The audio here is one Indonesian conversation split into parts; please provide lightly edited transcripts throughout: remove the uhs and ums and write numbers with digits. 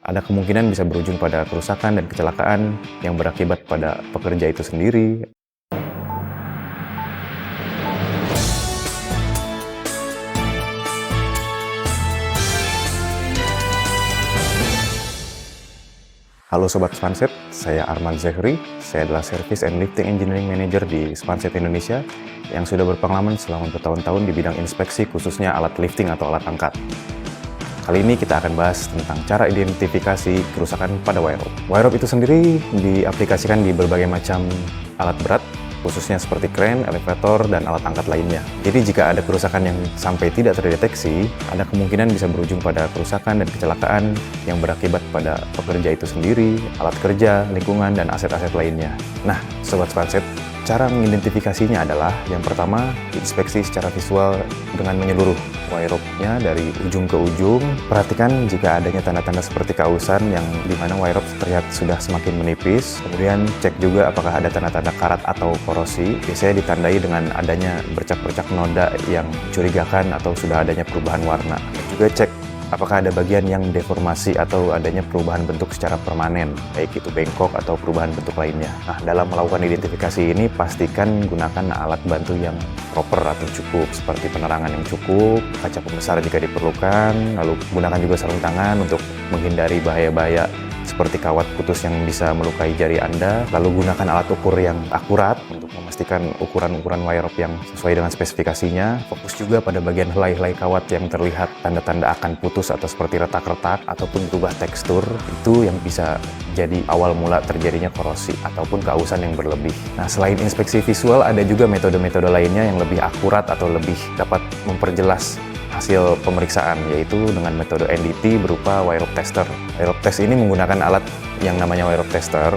ada kemungkinan bisa berujung pada kerusakan dan kecelakaan yang berakibat pada pekerja itu sendiri. Halo Sobat Spanset, saya Arman Zahri. Saya adalah Service and Lifting Engineering Manager di Spanset Indonesia yang sudah berpengalaman selama bertahun-tahun di bidang inspeksi khususnya alat lifting atau alat angkat. Kali ini kita akan bahas tentang cara identifikasi kerusakan pada wire rope. Wire rope itu sendiri diaplikasikan di berbagai macam alat berat, khususnya seperti kren, elevator, dan alat angkat lainnya. Jadi jika ada kerusakan yang sampai tidak terdeteksi, ada kemungkinan bisa berujung pada kerusakan dan kecelakaan yang berakibat pada pekerja itu sendiri, alat kerja, lingkungan, dan aset-aset lainnya. Nah, Sobat Spanset, cara mengidentifikasinya adalah yang pertama, inspeksi secara visual dengan menyeluruh wire rope-nya dari ujung ke ujung. Perhatikan jika adanya tanda-tanda seperti kausan yang dimana wire rope terlihat sudah semakin menipis. Kemudian cek juga apakah ada tanda-tanda karat atau korosi. Biasanya ditandai dengan adanya bercak-bercak noda yang mencurigakan atau sudah adanya perubahan warna. Juga cek apakah ada bagian yang deformasi atau adanya perubahan bentuk secara permanen, baik itu bengkok atau perubahan bentuk lainnya. Nah, dalam melakukan identifikasi ini, pastikan gunakan alat bantu yang proper atau cukup, seperti penerangan yang cukup, kaca pembesar jika diperlukan, lalu gunakan juga sarung tangan untuk menghindari bahaya-bahaya seperti kawat putus yang bisa melukai jari Anda, lalu gunakan alat ukur yang akurat untuk memastikan ukuran-ukuran wire rope yang sesuai dengan spesifikasinya. Fokus juga pada bagian helai-helai kawat yang terlihat tanda-tanda akan putus atau seperti retak-retak ataupun berubah tekstur, itu yang bisa jadi awal mula terjadinya korosi ataupun kausan yang berlebih. Nah, selain inspeksi visual, ada juga metode-metode lainnya yang lebih akurat atau lebih dapat memperjelas hasil pemeriksaan, yaitu dengan metode NDT berupa wire rope tester. Wire rope test ini menggunakan alat yang namanya wire rope tester.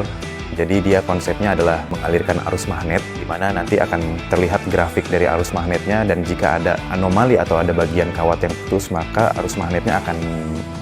Jadi dia konsepnya adalah mengalirkan arus magnet, di mana nanti akan terlihat grafik dari arus magnetnya, dan jika ada anomali atau ada bagian kawat yang putus, maka arus magnetnya akan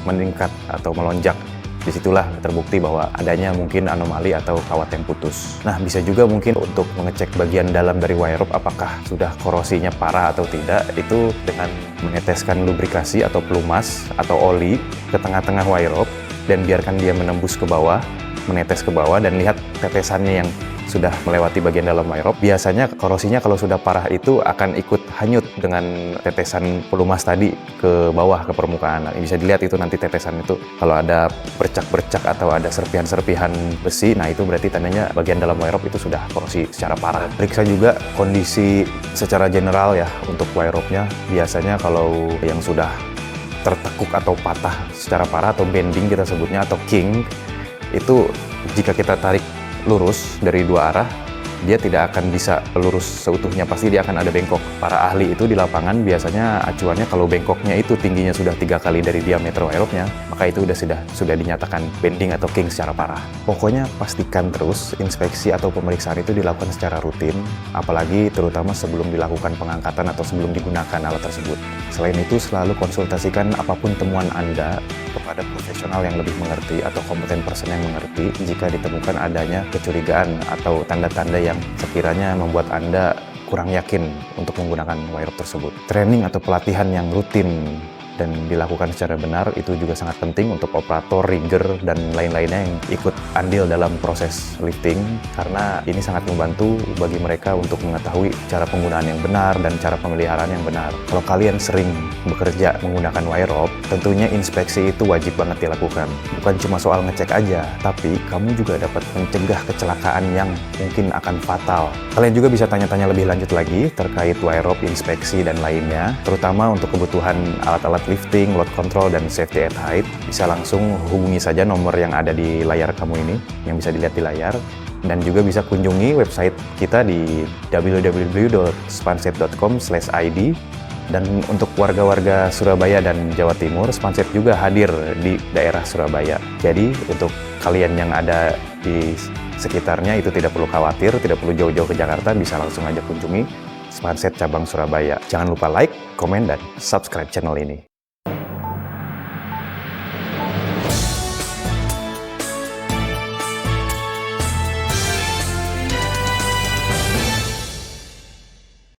meningkat atau melonjak. Disitulah terbukti bahwa adanya mungkin anomali atau kawat yang putus. Nah, bisa juga mungkin untuk mengecek bagian dalam dari wire rope apakah sudah korosinya parah atau tidak, itu dengan meneteskan lubrikasi atau pelumas atau oli ke tengah-tengah wire rope dan biarkan dia menembus ke bawah, menetes ke bawah, dan lihat tetesannya yang sudah melewati bagian dalam wire rope. Biasanya korosinya kalau sudah parah itu akan ikut hanyut dengan tetesan pelumas tadi ke bawah, ke permukaan. Nah, bisa dilihat itu nanti tetesan itu kalau ada bercak-bercak atau ada serpihan-serpihan besi, nah itu berarti tandanya bagian dalam wire rope itu sudah korosi secara parah. Periksa juga kondisi secara general ya untuk wire rope-nya. Biasanya kalau yang sudah tertekuk atau patah secara parah atau bending kita sebutnya atau kink, itu jika kita tarik lurus dari dua arah, dia tidak akan bisa lurus seutuhnya, pasti dia akan ada bengkok. Para ahli itu di lapangan biasanya acuannya kalau bengkoknya itu tingginya sudah 3 kali dari diameter wire rope-nya, maka itu sudah dinyatakan bending atau kink secara parah. Pokoknya pastikan terus inspeksi atau pemeriksaan itu dilakukan secara rutin, apalagi terutama sebelum dilakukan pengangkatan atau sebelum digunakan alat tersebut. Selain itu, selalu konsultasikan apapun temuan Anda kepada profesional yang lebih mengerti atau kompeten person yang mengerti jika ditemukan adanya kecurigaan atau tanda-tanda yang sekiranya membuat Anda kurang yakin untuk menggunakan wire rope tersebut. Training atau pelatihan yang rutin dan dilakukan secara benar itu juga sangat penting untuk operator, rigger, dan lain-lainnya yang ikut andil dalam proses lifting, karena ini sangat membantu bagi mereka untuk mengetahui cara penggunaan yang benar dan cara pemeliharaan yang benar. Kalau kalian sering bekerja menggunakan wire rope, tentunya inspeksi itu wajib banget dilakukan. Bukan cuma soal ngecek aja, tapi kamu juga dapat mencegah kecelakaan yang mungkin akan fatal. Kalian juga bisa tanya-tanya lebih lanjut lagi terkait wire rope, inspeksi, dan lainnya, terutama untuk kebutuhan alat-alat lifting, load control, dan safety at height. Bisa langsung hubungi saja nomor yang ada di layar kamu ini, yang bisa dilihat di layar. Dan juga bisa kunjungi website kita di www.spanset.com/id. Dan untuk warga-warga Surabaya dan Jawa Timur, Spanset juga hadir di daerah Surabaya. Jadi untuk kalian yang ada di sekitarnya itu tidak perlu khawatir, tidak perlu jauh-jauh ke Jakarta, bisa langsung aja kunjungi Spanset cabang Surabaya. Jangan lupa like, komen, dan subscribe channel ini.